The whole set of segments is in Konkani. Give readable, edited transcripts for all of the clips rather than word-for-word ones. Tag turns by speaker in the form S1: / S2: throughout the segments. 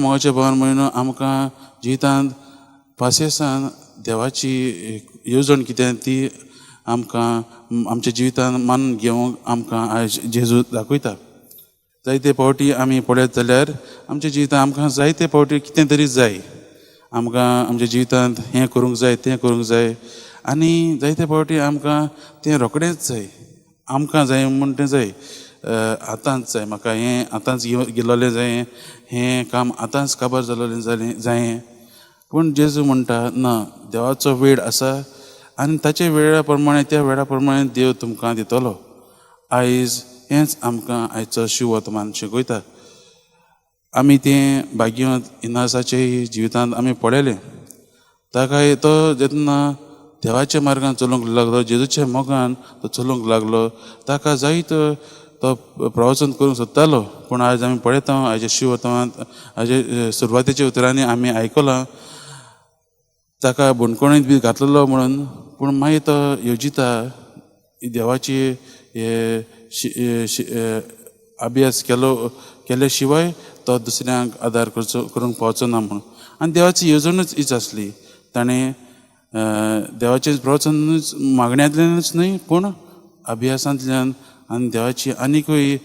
S1: मोगाचें भावन म्हण आमकां जिवितांत पासयेसान देवाची येवजण कितें ती आमकां आमच्या जिवितांत मानून घेवंक आमकां आयज जेजू दाखयता. जायते फावटी आमी पळयत जाल्यार आमच्या जिवितांत आमकां जायते फावटी कितें तरी जाय. आमकां आमच्या जिवितांत हें करूंक जाय तें करूंक जाय आनी जायते फावटी आमकां तें रोखडेंच जाय. आमकां जाय म्हण तें जाय, आतांच जाय, म्हाका हें आतांच गेलोलें जाय, हें काम आतांच काबार जालोलें जायें. पूण जेजू म्हणटा ना, देवाचो वेळ आसा आनी ताचे वेळा प्रमाणें त्या वेळा प्रमाणें देव तुमकां दितलो. आयज हेंच आमकां आयचो शिव वर्तमान शिकयता. आमी तें भाग्यवंत इनासाचे जिवितांत आमी पळयलें. ताका तो जेन्ना देवाच्या मार्गान चलूंक लागलो, जेजूच्या मोगान तो चलूंक लागलो, ताका जायतो तो प्रवचन करूंक सोदतालो. पूण आयज आमी पळयता आयच्या शिव वर्तमानांत हाजे सुरवातेच्या उतरांनी आमी आयकलां ताका बुणकुणींत बी घातलेलो म्हणून. पूण मागीर तो योजिता देवाची अभ्यास केले शिवाय तो दुसऱ्यांक आदार करूंक पावचो ना म्हणून. आनी देवाची येवजणूच हीच आसली. ताणें देवाचें प्रवचनूच मागण्यांतल्यानूच न्हय पूण अभ्यासांतल्यान आनी देवाची आनिकूय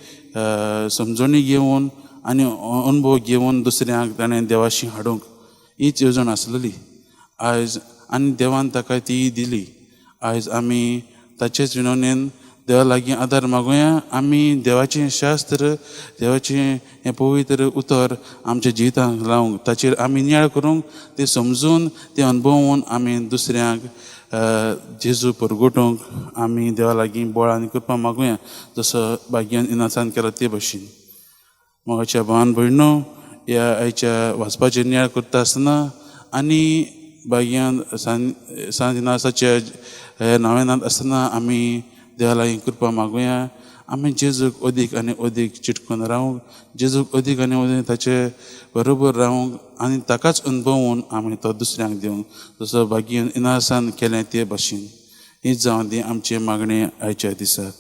S1: समजणी घेवन आनी अनुभव घेवन दुसऱ्यांक ताणें देवाशी हाडूंक हीच येवजण आसलेली. आयज आनी देवान ताका ती दिली. आयज आमी ताचेच विनवणेन देवा लागीं आदार मागुया. आमी देवाचें शास्त्र, देवाचें हें पवित्र उतर आमच्या जिवितांत लावंक, ताचेर आमी नियाळ करूंक, तें समजून तें अनुभवून आमी दुसऱ्यांक जेजू परगटूंक आमी देवा लागीं बळ आनी कृपा मागुया, जसो भाग्यवान इनासान केलो ते भशेन. मोगाच्या भावान भयणो, ह्या आयच्या वाचपाचेर नियाळ करता आसतना आनी भाग्यवान सांत इनासाच्या नावेनांत आसतना आमी देवा लागीं कृपा मागुया. आमी जेजूक अदीक आनी अदीक चिटकून रावंक, जेजूक अदीक आनी अदीक ताचे बरोबर रावंक आनी ताकाच अनुभवून आमी तो दुसऱ्यांक दिवंक, जसो भाग्यवान इनासान केलें ते भशेन. हीच जावन दी आमची मागणी आयच्या दिसाक.